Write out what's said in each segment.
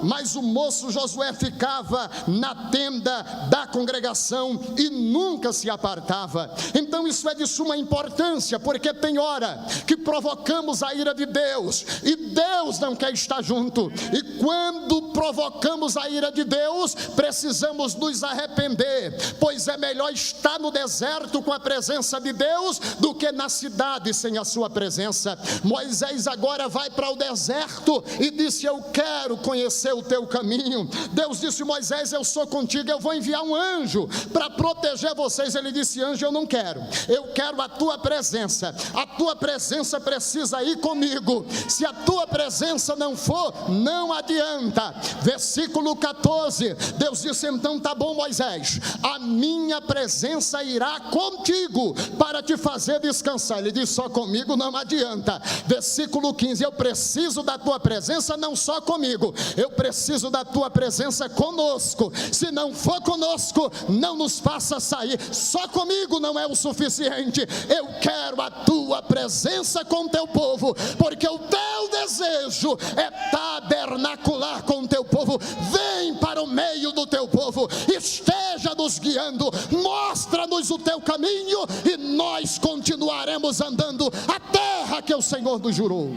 Mas o moço Josué ficava na tenda da congregação e nunca se apartava. Então isso é de suma importância, porque tem hora que provocamos a ira de Deus e Deus não quer estar junto. E quando provocamos a ira de Deus, precisamos nos arrepender, pois é melhor estar no deserto com a presença de Deus do que na cidade sem a sua presença. Moisés agora vai para o deserto e disse: eu quero conhecer o teu caminho. Deus disse: Moisés, eu sou contigo, eu vou enviar um anjo para proteger vocês. Ele disse: anjo eu não quero, eu quero a tua presença. A tua presença precisa ir comigo. Se a tua presença não for, não adianta. Versículo 14, Deus disse: então tá bom, Moisés, a minha presença irá contigo para te fazer descansar. Ele disse: só comigo não adianta. Versículo 15, eu preciso da tua presença, não só comigo, eu preciso da tua presença conosco. Se não for conosco, não nos faça sair. Só comigo não é o suficiente. Eu quero a tua presença com o teu povo, porque o teu desejo é tabernacular com o teu povo. Vem para o meio do teu povo, esteja nos guiando, mostra-nos o teu caminho e nós continuaremos andando a terra que o Senhor nos jurou.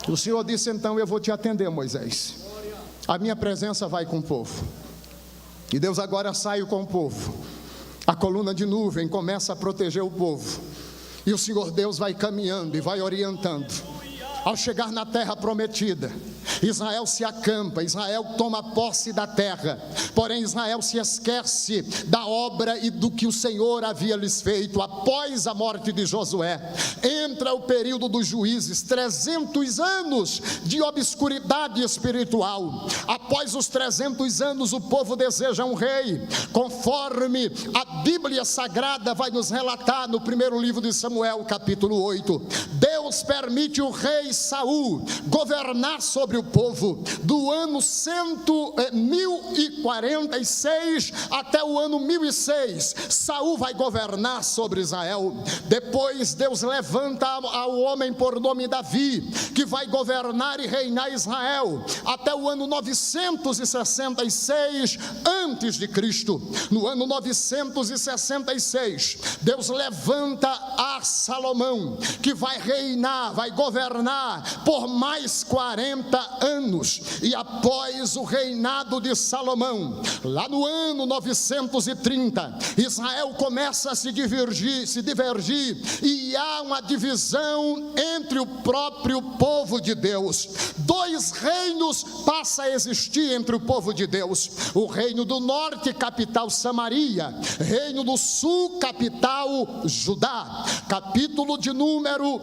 O Senhor disse: então eu vou te atender, Moisés. A minha presença vai com o povo. E Deus agora sai com o povo. A coluna de nuvem começa a proteger o povo. E o Senhor Deus vai caminhando e vai orientando. Ao chegar na terra prometida, Israel se acampa, Israel toma posse da terra. Porém Israel se esquece da obra e do que o Senhor havia lhes feito. Após a morte de Josué, entra o período dos juízes, 300 anos de obscuridade espiritual. Após os 300 anos, o povo deseja um rei, conforme a Bíblia Sagrada vai nos relatar no primeiro livro de Samuel, capítulo 8. Deus permite o rei Saul governar sobre o povo do ano 1046 até o ano 1006. Saul vai governar sobre Israel. Depois Deus levanta ao homem por nome Davi, que vai governar e reinar Israel até o ano 966 antes de Cristo. No ano 966 Deus levanta a Salomão, que vai reinar, vai governar por mais 40 anos. E após o reinado de Salomão, lá no ano 930, Israel começa a se divergir, e há uma divisão entre o próprio povo de Deus. Dois reinos passam a existir entre o povo de Deus: o reino do norte, capital Samaria; reino do sul, capital Judá. Capítulo de número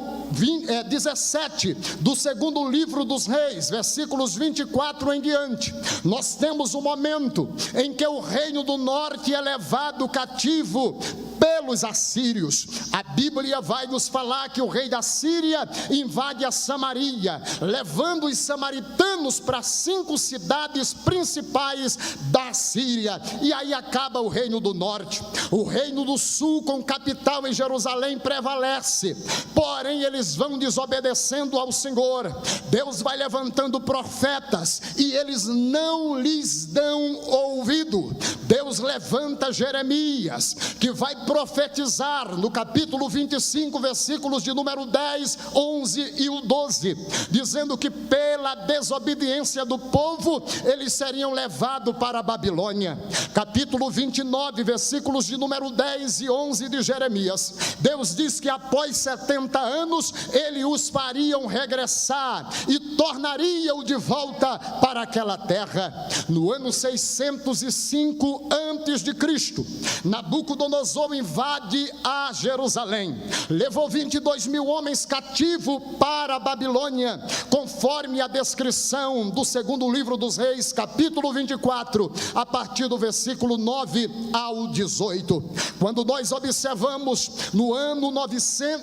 17 do segundo livro dos Reis, versículos 24 em diante, nós temos um momento em que o reino do norte é levado cativo pelos assírios. A Bíblia vai nos falar que o rei da Síria invade a Samaria, levando os samaritanos para 5 cidades principais da Síria, e aí acaba o reino do norte. O reino do sul, com capital em Jerusalém, prevalece, porém eles vão desobedecendo ao Senhor. Deus vai levantando profetas e eles não lhes dão ouvido. Deus levanta Jeremias, que vai profetizar no capítulo 25, versículos de número 10, 11 e o 12, dizendo que pela desobediência do povo eles seriam levados para a Babilônia. Capítulo 29, versículos de número 10 e 11 de Jeremias, Deus diz que após 70 anos ele os fariam regressar e tornariam de volta para aquela terra. No ano 605 antes de Cristo, Nabucodonosor invade a Jerusalém, levou 22 mil homens cativos para a Babilônia. conforme a descrição do segundo livro dos Reis, capítulo 24, a partir do versículo 9 ao 18. Quando nós observamos no ano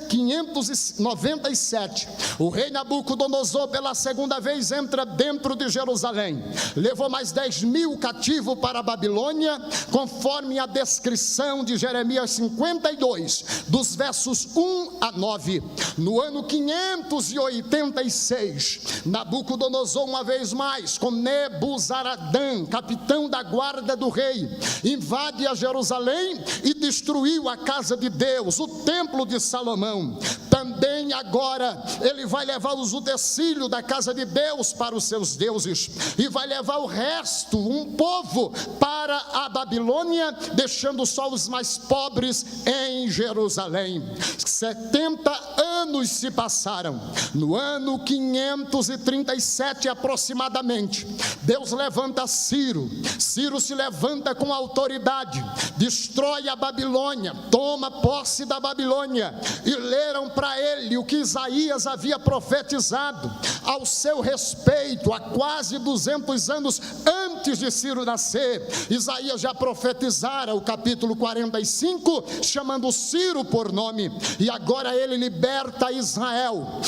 597, o rei Nabucodonosor pela segunda vez entra dentro de Jerusalém, levou mais 10.000 cativos para a Babilônia, conforme a descrição de Jeremias 52, dos versos 1 a 9. No ano 586, Nabucodonosor, uma vez mais, com Nebuzaradã, capitão da guarda do rei, invade a Jerusalém e destruiu a casa de Deus, o templo de Salomão. Também agora ele vai levar os utensílios da casa de Deus para os seus deuses, e vai levar o resto, um povo, para a Babilônia, deixando só os mais pobres em Jerusalém. 70 anos se passaram. No ano 537 aproximadamente, Deus levanta Ciro. Ciro se levanta com autoridade, destrói a Babilônia, toma posse da Babilônia, e leram para ele o que Isaías havia profetizado ao seu respeito há quase 200 anos antes de Ciro nascer. Isaías já profetizara o capítulo 45, chamando Ciro por nome, e agora ele liberta Israel.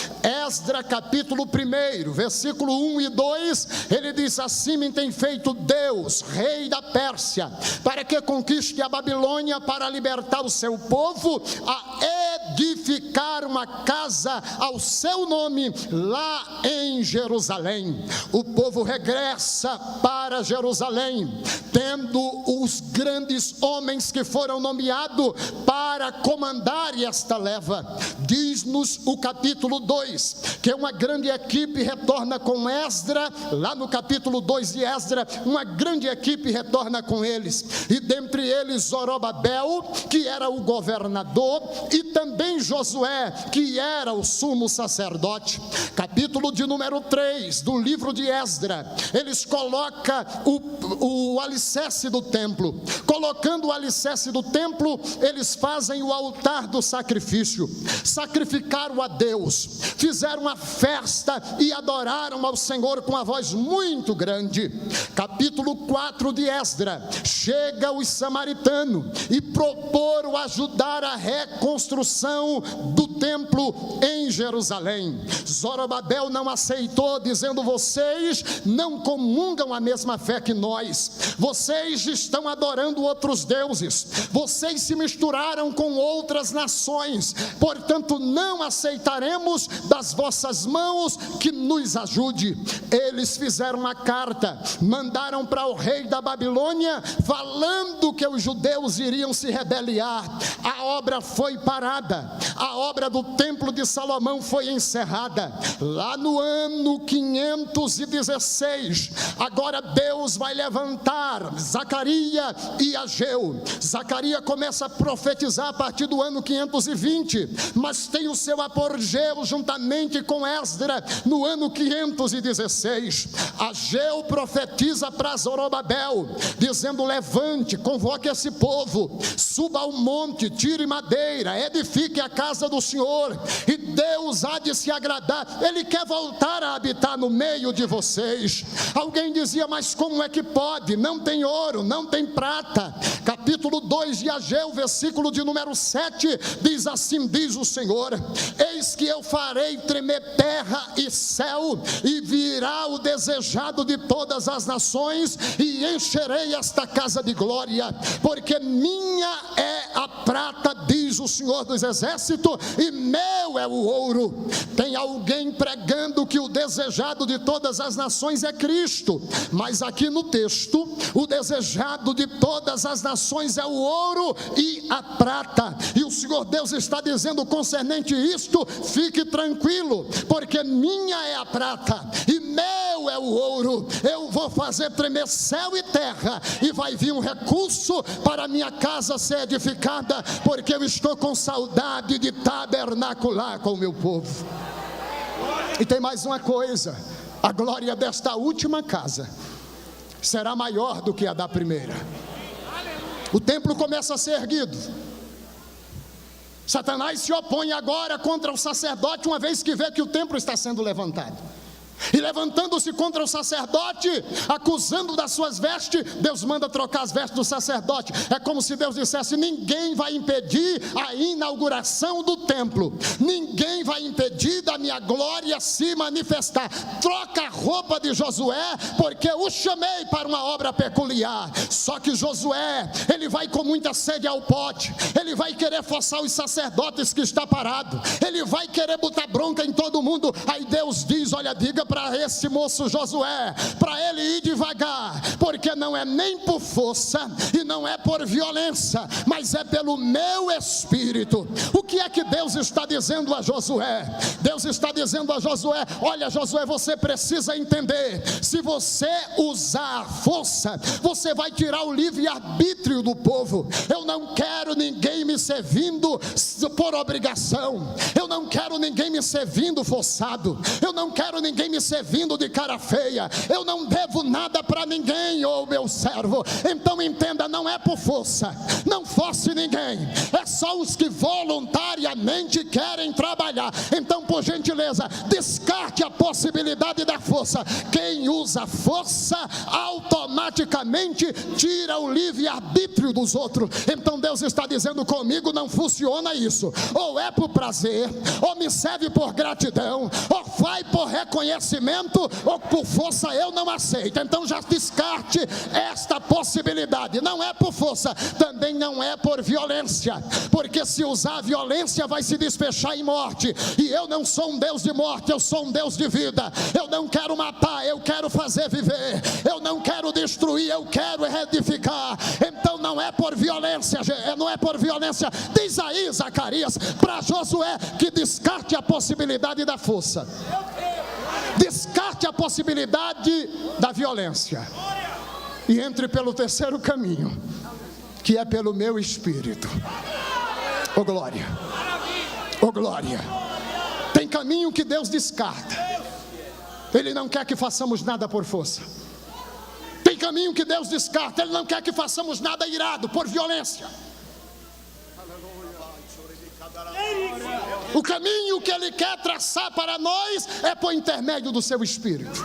Esdra capítulo 1, versículo 1 e 2, ele diz: assim me tem feito Deus, rei da Pérsia, para que conquiste a Babilônia, para libertar o seu povo, a edificar uma casa ao seu nome lá em Jerusalém. O povo regressa para Jerusalém, tendo os grandes homens que foram nomeados para comandar esta leva. Diz-nos o capítulo 2, que uma grande equipe retorna com Esdra, lá no capítulo 2 de Esdra, uma grande equipe retorna com eles, e dentre eles Zorobabel, que era o governador, e também Josué, que era o sumo sacerdote. Capítulo de número 3 do livro de Esdra, eles colocam o alicerce do templo. Colocando o alicerce do templo, eles fazem o altar do sacrifício, sacrificaram a Deus, fizeram uma festa e adoraram ao Senhor com uma voz muito grande. Capítulo 4 de Esdra, chega os samaritanos e proporam ajudar a reconstrução do templo em Jerusalém. Zorobabel não aceitou, dizendo: vocês não comungam a mesma fé que nós, vocês estão adorando outros deuses, vocês se misturaram com outras nações, portanto não aceitaremos das vossas mãos que nos ajude. Eles fizeram uma carta, mandaram para o rei da Babilônia, falando que os judeus iriam se rebeliar. A obra foi parada, a obra do templo de Salomão foi encerrada. Lá no ano 516, agora Deus vai levantar Zacarias e Ageu. Zacarias começa a profetizar a partir do ano 520, mas tem o seu apogeu juntamente com Esdra no ano 516. Ageu profetiza para Zorobabel, dizendo: levante, convoque esse povo, suba ao monte, tire madeira, edifique a casa do Senhor, e Deus há de se agradar. Ele quer voltar a habitar no meio de vocês. Alguém dizia: mas como é que pode? Não tem ouro, não tem prata. Capítulo 2 de Ageu, versículo de número 7, diz assim: diz o Senhor: eis que eu farei tremer terra e céu, e virá o desejado de todas as nações, e encherei esta casa de glória, porque minha é a prata, diz o Senhor dos exércitos, e meu é o ouro. Tem alguém pregando que o desejado de todas as nações é Cristo, mas aqui no texto, o desejado de todas as nações é o ouro e a prata, e o Senhor Deus está dizendo concernente isto: fique tranquilo, porque minha é a prata e meu é o ouro. Eu vou fazer tremer céu e terra, e vai vir um recurso para a minha casa ser edificada, porque eu estou com saudade de tabernacular com o meu povo. E tem mais uma coisa: a glória desta última casa será maior do que a da primeira. O templo começa a ser erguido. Satanás se opõe agora contra o sacerdote, uma vez que vê que o templo está sendo levantado. E levantando-se contra o sacerdote, acusando das suas vestes, Deus manda trocar as vestes do sacerdote. É como se Deus dissesse: ninguém vai impedir a inauguração do templo, ninguém vai impedir da minha glória se manifestar. Troca a roupa de Josué, porque o chamei para uma obra peculiar. Só que Josué, ele vai com muita sede ao pote, ele vai querer forçar os sacerdotes que está parado, ele vai querer botar bronca em todo mundo. Aí Deus diz: olha, diga para esse moço Josué, para ele ir devagar, porque não é nem por força e não é por violência, mas é pelo meu espírito. O que é que Deus está dizendo a Josué? Deus está dizendo a Josué: olha, Josué, você precisa entender, se você usar a força, você vai tirar o livre-arbítrio do povo. Eu não quero ninguém me servindo por obrigação, eu não quero ninguém me servindo forçado, eu não quero ninguém me servindo de cara feia, eu não devo nada para ninguém, ô meu servo. Então entenda, não é por força, não force ninguém, é só os que voluntariamente querem trabalhar. Então, por gentileza, descarte a possibilidade da força. Quem usa força automaticamente tira o livre-arbítrio dos outros. Então Deus está dizendo: comigo não funciona isso, ou é por prazer, ou me serve por gratidão, ou vai por reconhecimento, ou por força eu não aceito. Então já descarte esta possibilidade. Não é por força, também não é por violência, porque se usar violência vai se desfechar em morte, e eu não sou um Deus de morte, eu sou um Deus de vida. Eu não quero matar, eu quero fazer viver. Eu não quero destruir, eu quero edificar. Então não é por violência, não é por violência. Diz aí Zacarias para Josué que descarte a possibilidade da força, descarte a possibilidade da violência, e entre pelo terceiro caminho, que é pelo meu espírito. Oh glória, oh glória. Tem caminho que Deus descarta, Ele não quer que façamos nada por força. Tem caminho que Deus descarta, Ele não quer que façamos nada irado, por violência. O caminho que Ele quer traçar para nós é por intermédio do seu Espírito.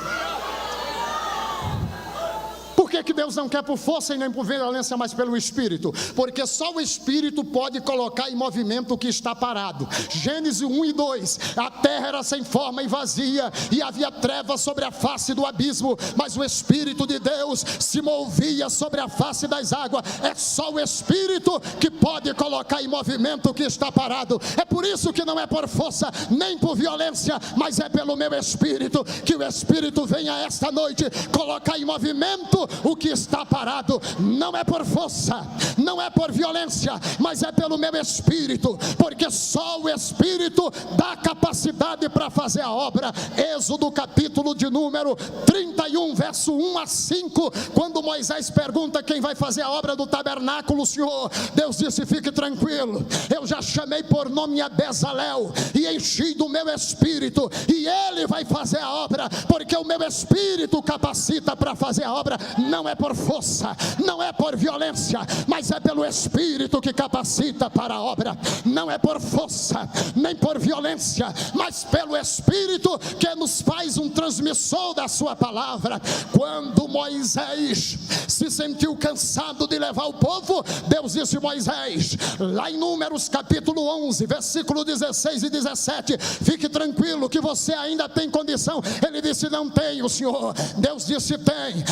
Por que Deus não quer por força e nem por violência, mas pelo Espírito? Porque só o Espírito pode colocar em movimento o que está parado. Gênesis 1 e 2, a terra era sem forma e vazia, e havia trevas sobre a face do abismo, mas o Espírito de Deus se movia sobre a face das águas. É só o Espírito que pode colocar em movimento o que está parado. É por isso que não é por força, nem por violência, mas é pelo meu Espírito. Que o Espírito venha esta noite colocar em movimento o que está parado. Não é por força, não é por violência, mas é pelo meu Espírito, porque só o Espírito dá capacidade para fazer a obra. Êxodo capítulo de número 31, verso 1 a 5, quando Moisés pergunta quem vai fazer a obra do tabernáculo, Senhor, Deus disse: fique tranquilo, eu já chamei por nome a Bezalel e enchi do meu Espírito, e ele vai fazer a obra, porque o meu Espírito capacita para fazer a obra. Não é por força, não é por violência, mas é pelo Espírito que capacita para a obra. Não é por força, nem por violência, mas pelo Espírito que nos faz um transmissor da sua palavra. Quando Moisés se sentiu cansado de levar o povo, Deus disse: Moisés, lá em Números capítulo 11, versículo 16 e 17, fique tranquilo que você ainda tem condição. Ele disse: não tenho, Senhor. Deus disse: tem.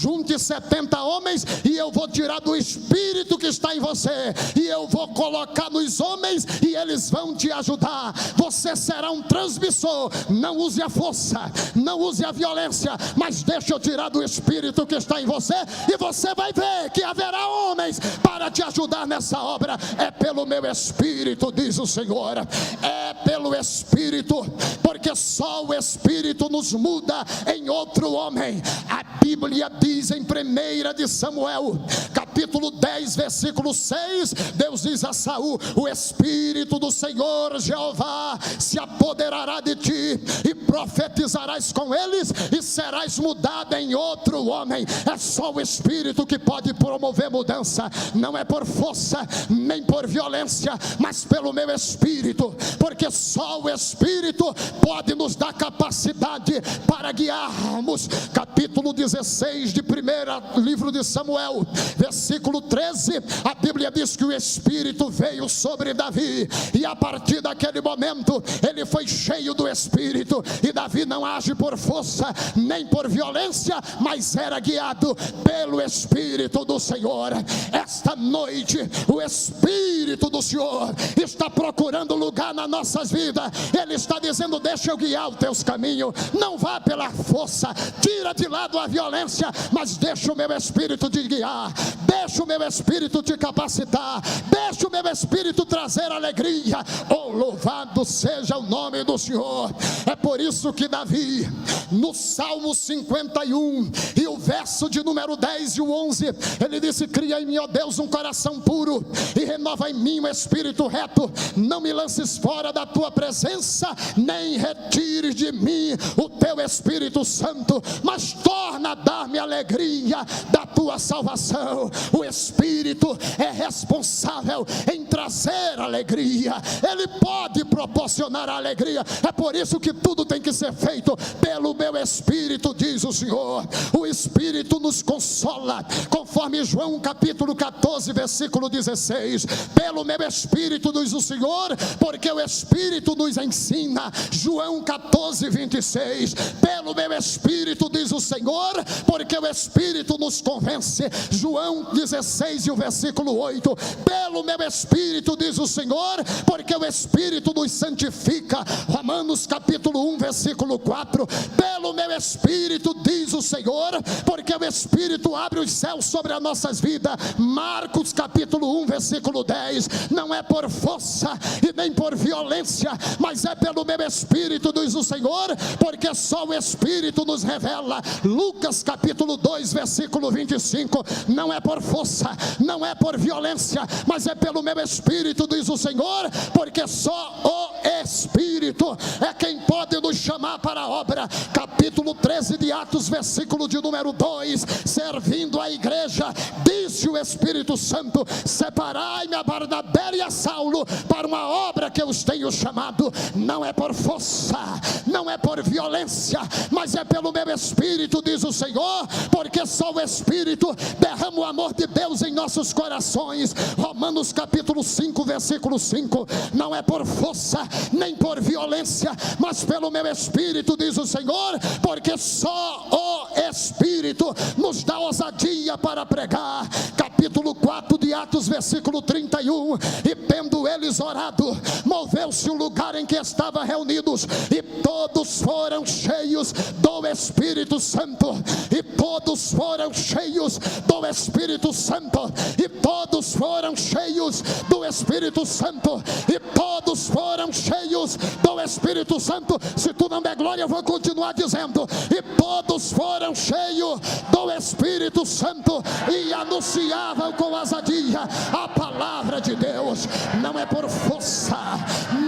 Junte 70 homens e eu vou tirar do Espírito que está em você, e eu vou colocar nos homens e eles vão te ajudar. Você será um transmissor. Não use a força, não use a violência, mas deixa eu tirar do Espírito que está em você, e você vai ver que haverá homens para te ajudar nessa obra. É pelo meu Espírito, diz o Senhor, é pelo Espírito, porque só o Espírito nos muda em outro homem. A Bíblia diz em 1 de Samuel, capítulo capítulo 10, versículo 6, Deus diz a Saul: o Espírito do Senhor Jeová se apoderará de ti, e profetizarás com eles, e serás mudado em outro homem. É só o Espírito que pode promover mudança, não é por força, nem por violência, mas pelo meu Espírito, porque só o Espírito pode nos dar capacidade para guiarmos. Capítulo 16 de primeiro livro de Samuel, versículo 13, a Bíblia diz que o Espírito veio sobre Davi, e a partir daquele momento ele foi cheio do Espírito, e Davi não age por força nem por violência, mas era guiado pelo Espírito do Senhor. Esta noite o Espírito do Senhor está procurando lugar nas nossas vidas. Ele está dizendo: deixa eu guiar os teus caminhos, não vá pela força, tira de lado a violência, mas deixa o meu Espírito te guiar, deixa o meu Espírito te capacitar, deixa o meu Espírito trazer alegria. Oh, louvado seja o nome do Senhor. É por isso que Davi, no Salmo 51 e o verso de número 10 e o 11, ele disse: cria em mim, ó Deus, um coração puro, e renova em mim um espírito reto. Não me lances fora da tua presença, nem retires de mim o teu Espírito Santo, mas torna a dar-me alegria da tua salvação. O Espírito é responsável em trazer alegria, ele pode proporcionar a alegria. É por isso que tudo tem que ser feito pelo meu Espírito, diz o Senhor. O Espírito nos consola, conforme João capítulo 14, versículo 16. Pelo meu Espírito, diz o Senhor, porque o Espírito nos ensina. João 14, 26. Pelo meu Espírito, diz o Senhor, porque o Espírito nos convence. João 16 e o versículo 8. Pelo meu Espírito, diz o Senhor, porque o Espírito nos santifica. Romanos capítulo 1, versículo 4. Pelo meu Espírito, diz o Senhor, porque o Espírito abre os céus sobre as nossas vidas. Marcos capítulo 1, versículo 10. Não é por força e nem por violência, mas é pelo meu Espírito, diz o Senhor, porque só o Espírito nos revela. Lucas capítulo 2, versículo 25. Não é por força, não é por violência, mas é pelo meu Espírito, diz o Senhor, porque só o Espírito é quem pode nos chamar para a obra. Capítulo 13 de Atos, versículo de número 2. Servindo a igreja, disse o Espírito Santo: separai-me a Barnabé e a Saulo para uma obra que eu os tenho chamado. Não é por força, não é por violência, mas é pelo meu Espírito, diz o Senhor, porque só o Espírito derrama o amor de Deus em nossos corações. Romanos capítulo 5, versículo 5. Não é por força nem por violência, mas pelo meu Espírito, diz o Senhor, porque só o Espírito nos dá ousadia para pregar. Capítulo 4 de Atos, versículo 31. E tendo eles orado, moveu-se o lugar em que estavam reunidos, e todos foram cheios do Espírito Santo, e todos foram cheios do Espírito Santo, e todos foram cheios do Espírito Santo, e todos foram cheios do Espírito Santo. Se tu não der glória, eu vou continuar dizendo: e todos foram cheios do Espírito Santo, e anunciavam com ousadia a palavra de Deus. Não é por força,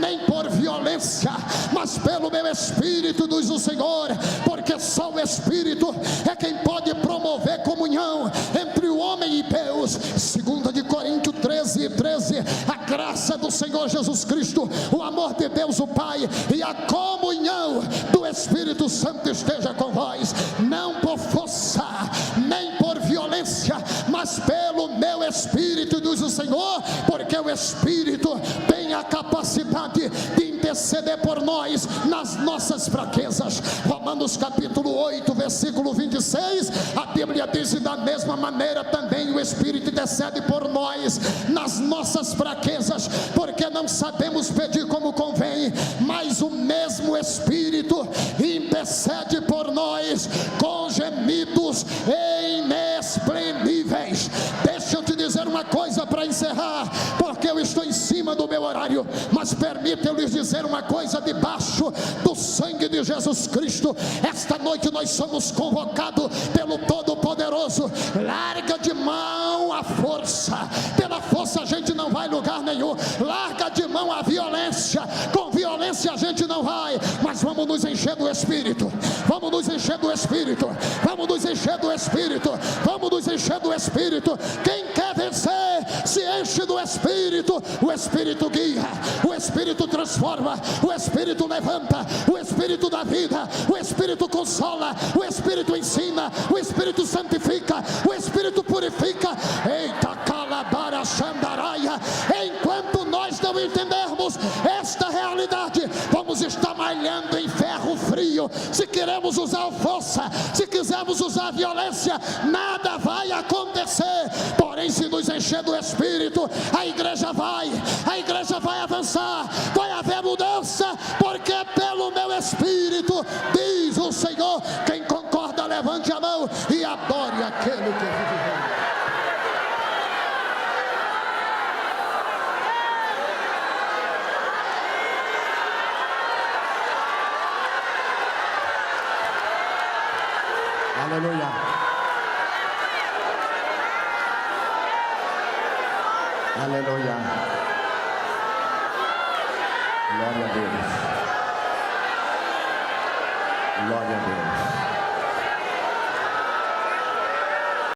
nem por violência, mas pelo meu Espírito, diz o Senhor, porque só o Espírito é quem pode promover comunhão entre o homem e Deus. 2 de Coríntios 13, 13. A graça do Senhor Jesus Cristo, o amor de Deus o Pai e a comunhão do Espírito Santo esteja com vós. Não por força, nem por violência, mas pelo meu Espírito, diz o Senhor, porque o Espírito tem a capacidade de interceder por nós nas nossas fraquezas. Romanos capítulo 8, versículo 26, a Bíblia diz: e da mesma maneira também o Espírito intercede por nós nas nossas fraquezas, porque não sabemos pedir como convém, mas o mesmo Espírito intercede por nós com gemidos inexprimíveis. Deixa eu te dizer uma coisa para encerrar, porque eu estou em cima do meu horário, mas permita eu lhes dizer uma coisa debaixo do sangue de Jesus Cristo. Esta noite nós somos convocados pelo Todo-Poderoso. Larga de mão a força Pela força a gente não vai em lugar nenhum. Larga de mão a violência. Com violência a gente não vai. Mas vamos nos encher do Espírito. Vamos nos encher do Espírito. Vamos nos encher do Espírito. Vamos nos encher do Espírito. Quem quer vencer, se enche do Espírito. O Espírito guia, o Espírito transforma, o Espírito levanta, o Espírito dá vida, o Espírito consola, o Espírito ensina, o Espírito santifica, o Espírito purifica. Eita, calabara, xandaraia. Enquanto nós não entendermos esta realidade, vamos estar malhando em ferro frio. Se queremos usar força, se quisermos usar violência, nada vai acontecer. Porém, se nos encher do Espírito, a igreja vai avançar, vai haver mudança, porque pelo meu Espírito, diz o Senhor. Quem concorda, levante a mão e adore aquele que vive. Aleluia. Aleluia. Glória a Deus. Glória a Deus.